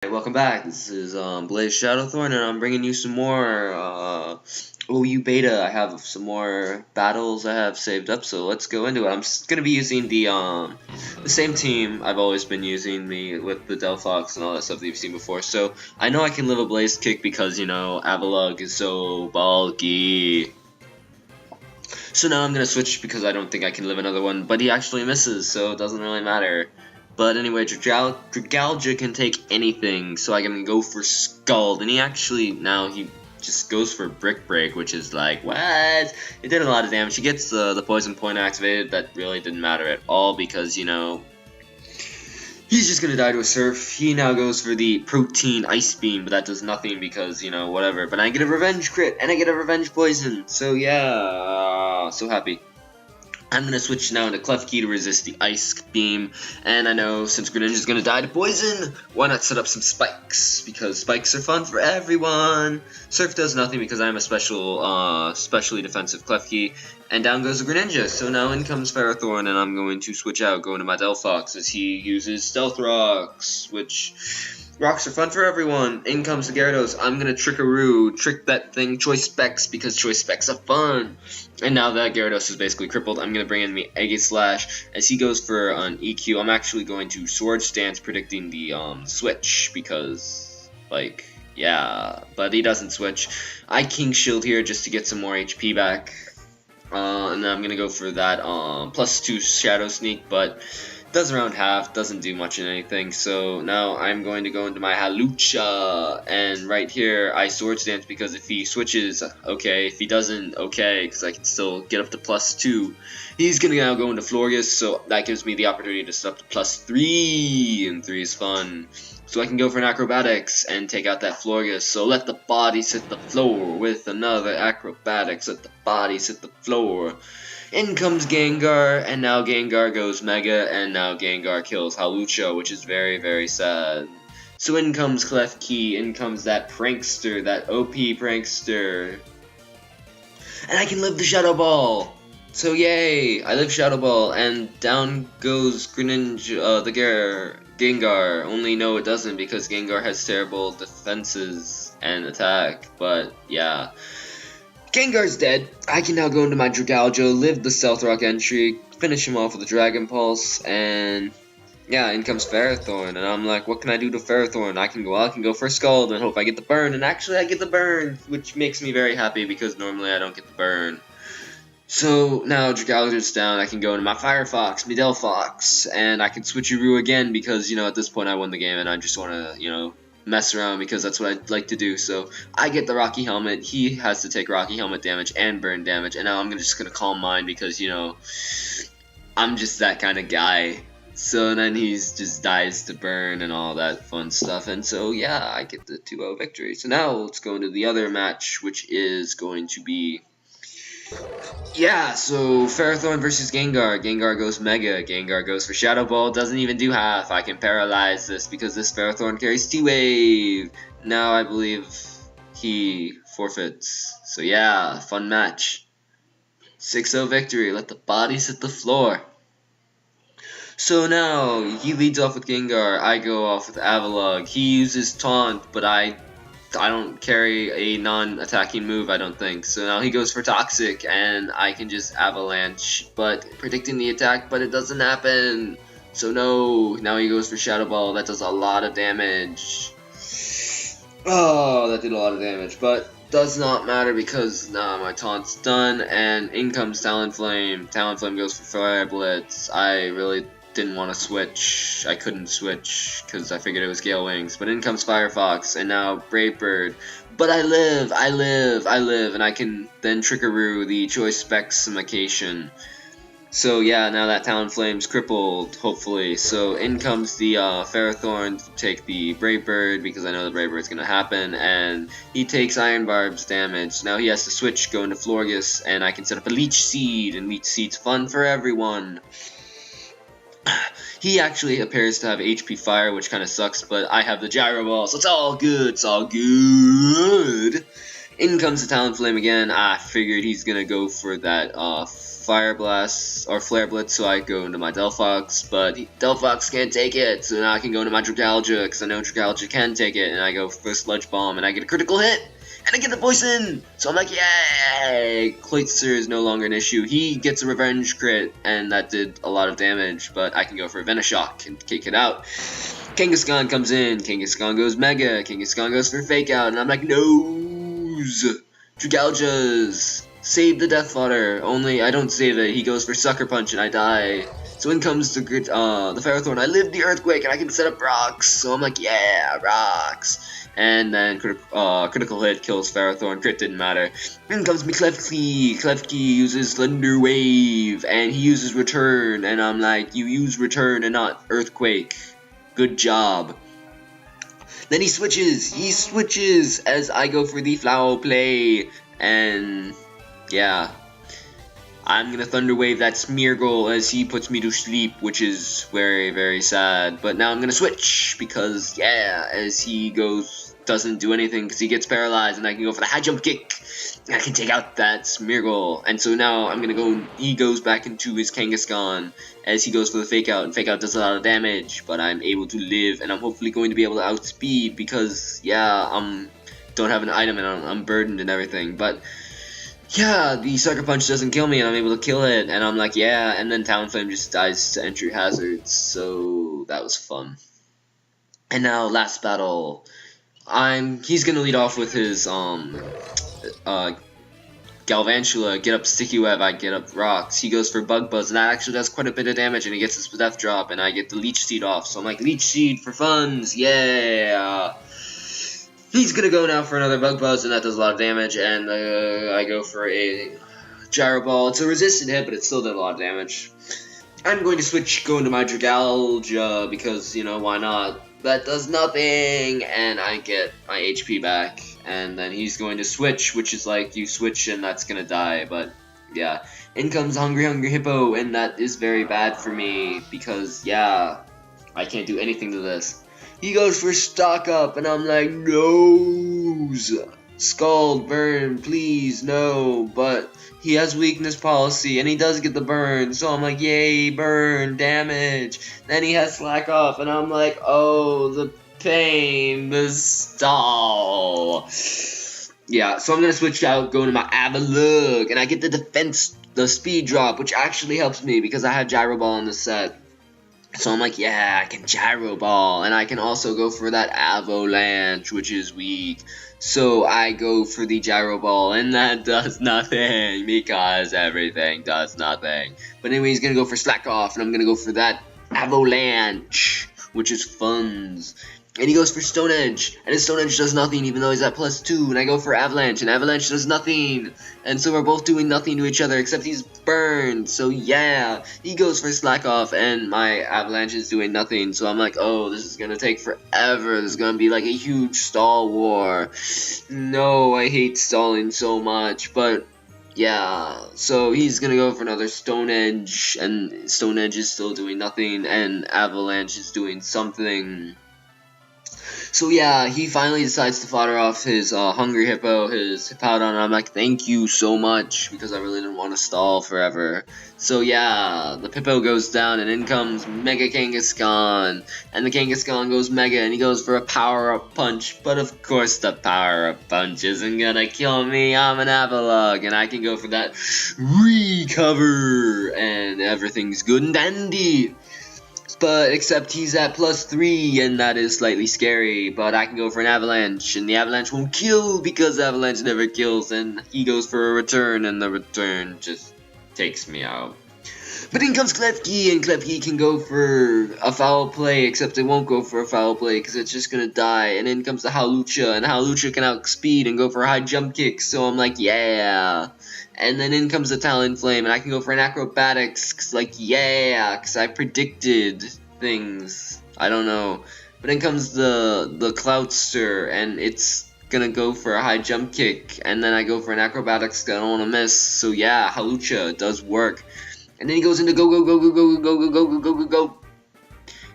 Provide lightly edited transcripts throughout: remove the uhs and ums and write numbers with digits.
Hey, welcome back. This is Blazeshadowthorn, and I'm bringing you some more OU beta. I have some more battles I have saved up, so let's go into it. I'm gonna be using the same team I've always been using, with the Delphox and all that stuff that you've seen before. So I know I can live a Blaze kick because Avalugg is so bulky. So now I'm gonna switch because I don't think I can live another one, but he actually misses, so it doesn't really matter. But anyway, Dragalja can take anything, so I can go for Scald, and he just goes for Brick Break, which is like, what? It did a lot of damage. He gets the Poison Point activated. That really didn't matter at all because, he's just gonna die to a Surf. He now goes for the Protein Ice Beam, but that does nothing because, whatever. But I get a Revenge Crit, and I get a Revenge Poison, so yeah, so happy. I'm going to switch now into Klefki to resist the Ice Beam, and I know since Greninja's going to die to Poison, why not set up some Spikes, because Spikes are fun for everyone. Surf does nothing because I'm a specially defensive Klefki, and down goes the Greninja, so now in comes Ferrothorn, and I'm going to switch out, go into my Delphox, as he uses Stealth Rocks, which... Rocks are fun for everyone. In comes the Gyarados. I'm going to Trickaroo, trick that thing, Choice Specs, because Choice Specs are fun. And now that Gyarados is basically crippled, I'm going to bring in the Aegislash. As he goes for an EQ, I'm actually going to Sword Stance, predicting the switch, because, yeah. But he doesn't switch. I King Shield here just to get some more HP back. And then I'm going to go for that +2 Shadow Sneak, but... does around half, doesn't do much in anything, so now I'm going to go into my Halucha, and right here I Sword Stance because if he switches, okay, if he doesn't, okay, because I can still get up to +2. He's going to now go into Florges, so that gives me the opportunity to set up to +3, and 3 is fun. So I can go for an Acrobatics and take out that Florges, so let the bodies hit the floor with another Acrobatics, let the bodies hit the floor. In comes Gengar, and now Gengar goes Mega, and now Gengar kills Halucha, which is very, very sad. So in comes Klefki, in comes that Prankster, that OP Prankster. And I can live the Shadow Ball! So yay! I live Shadow Ball, and down goes Greninja, Gengar. Only no it doesn't, because Gengar has terrible defenses and attack, but yeah. Gengar's dead. I can now go into my Dragaljo, live the Stealth Rock entry, finish him off with a Dragon Pulse, and yeah, in comes Ferrothorn, and I'm like, what can I do to Ferrothorn? I can go for Scald and hope I get the burn, and actually I get the burn, which makes me very happy because normally I don't get the burn. So now Dragaljo's down, I can go into my Firefox, my Delphox, and I can switcheroo again because, at this point I won the game and I just want to, mess around because that's what I like to do. So I get the Rocky Helmet, he has to take Rocky Helmet damage and burn damage, and now I'm just gonna calm mine because I'm just that kind of guy. So then he just dies to burn and all that fun stuff, and so yeah, I get the 2-0 victory. So now let's go into the other match, which is going to be so Ferrothorn versus Gengar. Gengar goes Mega. Gengar goes for Shadow Ball. Doesn't even do half. I can paralyze this because this Ferrothorn carries T-Wave. Now I believe he forfeits. So yeah, fun match. 6-0 victory. Let the bodies hit the floor. So now he leads off with Gengar. I go off with Avalugg. He uses Taunt, but I don't carry a non-attacking move, I don't think. So now he goes for Toxic, and I can just Avalanche, but predicting the attack, but it doesn't happen. So no, now he goes for Shadow Ball. That does a lot of damage. Oh, that did a lot of damage, but does not matter because now my taunt's done, and in comes Talonflame. Talonflame goes for Fire Blitz. I really didn't want to switch. I couldn't switch because I figured it was Gale Wings, but in comes Firefox, and now Brave Bird. But I live, and I can then Trickaroo the Choice Specs-ification. So yeah, now that Talonflame's crippled, hopefully. So in comes the Ferrothorn to take the Brave Bird, because I know the Brave Bird's going to happen, and he takes Iron Barb's damage. Now he has to switch, go into Florges, and I can set up a Leech Seed, and Leech Seed's fun for everyone. He actually appears to have HP Fire, which kind of sucks, but I have the Gyro Ball, so it's all good, In comes the Talonflame again. I figured he's going to go for that Fire Blast or Flare Blitz, so I go into my Delphox, but Delphox can't take it, so now I can go into my Dragalga, because I know Dragalga can take it, and I go for Sludge Bomb, and I get a critical hit, and I get the poison! So I'm like, yay! Cloyster is no longer an issue. He gets a revenge crit, and that did a lot of damage, but I can go for Venoshock and kick it out. Kangaskhan comes in, Kangaskhan goes Mega, Kangaskhan goes for Fake Out, and I'm like, no's! Dragaljas! Save the Death Fodder! Only I don't save it, he goes for Sucker Punch and I die. So in comes the Ferrothorn. I live the Earthquake and I can set up rocks, so I'm like, yeah, rocks! And then critical hit kills Ferrothorn, crit didn't matter. In comes me Klefki. Klefki uses Thunder Wave, and he uses Return, and I'm like, you use Return and not Earthquake. Good job. Then he switches as I go for the Flower Play, and yeah. I'm gonna Thunder Wave that Smeargle as he puts me to sleep, which is very, very sad. But now I'm gonna switch because, yeah, as he doesn't do anything because he gets paralyzed, and I can go for the high jump kick. And I can take out that Smeargle. And so now I'm gonna go. He goes back into his Kangaskhan as he goes for the Fake Out, and Fake Out does a lot of damage, but I'm able to live, and I'm hopefully going to be able to outspeed because, yeah, don't have an item and I'm burdened and everything, but. Yeah, the Sucker Punch doesn't kill me, and I'm able to kill it, and I'm like, yeah, and then Talonflame just dies to entry hazards, so that was fun. And now, last battle, he's gonna lead off with his, Galvantula, get up Sticky Web, I get up Rocks, he goes for Bug Buzz, and that actually does quite a bit of damage, and he gets his Death Drop, and I get the Leech Seed off, so I'm like, Leech Seed for funds, yeah! He's gonna go now for another Bug Buzz, and that does a lot of damage, and I go for a Gyro Ball. It's a resisted hit, but it still did a lot of damage. I'm going to go into my Dragalga, because, you know, why not? That does nothing, and I get my HP back, and then he's going to switch, which is like, you switch and that's gonna die, but, yeah. In comes Hungry Hippo, and that is very bad for me, because, yeah, I can't do anything to this. He goes for Stock Up, and I'm like, no, Scald, burn, please, no, but he has weakness policy, and he does get the burn, so I'm like, yay, burn, damage, then he has Slack Off, and I'm like, oh, the pain, the stall. Yeah, so I'm gonna switch out, go into my Avalugg, and I get the defense, the speed drop, which actually helps me, because I have Gyro Ball in the set. So I'm like, yeah, I can Gyro Ball, and I can also go for that Avalanche, which is weak. So I go for the Gyro Ball, and that does nothing, because everything does nothing. But anyway, he's gonna go for Slack Off, and I'm gonna go for that Avalanche, which is funds. And he goes for Stone Edge, and his Stone Edge does nothing even though he's at +2, and I go for Avalanche, and Avalanche does nothing, and so we're both doing nothing to each other except he's burned, so yeah, he goes for Slack Off, and my Avalanche is doing nothing, so I'm like, oh, this is gonna take forever, this is gonna be like a huge stall war. No, I hate stalling so much, but yeah, so he's gonna go for another Stone Edge, and Stone Edge is still doing nothing, and Avalanche is doing something. So yeah, he finally decides to fodder off his Hungry Hippo, his Hippowdon, and I'm like, thank you so much, because I really didn't want to stall forever. So yeah, the Hippo goes down, and in comes Mega Kangaskhan, and the Kangaskhan goes Mega, and he goes for a Power-Up Punch, but of course the Power-Up Punch isn't gonna kill me, I'm an Avalugg, and I can go for that Recover, and everything's good and dandy. But except he's at +3, and that is slightly scary, but I can go for an Avalanche, and the Avalanche won't kill because Avalanche never kills, and he goes for a Return, and the Return just takes me out. But in comes Klefki, and Klefki can go for a Foul Play, except it won't go for a Foul Play because it's just gonna die, and in comes the Hawlucha, and Hawlucha can outspeed and go for a high jump kick, so I'm like, yeah. And then in comes the Talonflame, and I can go for an Acrobatics, cause like, yeah, because I predicted things. I don't know. But in comes the Cloudster, and it's gonna go for a high jump kick, and then I go for an Acrobatics, cause I don't want to miss. So yeah, Hawlucha does work. And then he goes into go.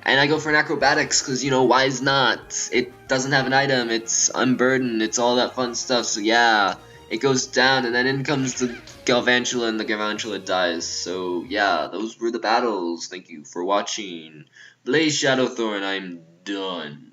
And I go for an Acrobatics, cause, you know, why is not? It doesn't have an item, it's unburdened, it's all that fun stuff, so yeah. it goes down, and then in comes the Galvantula, and the Galvantula dies. So yeah, those were the battles. Thank you for watching. Blazeshadowthorn, I'm done.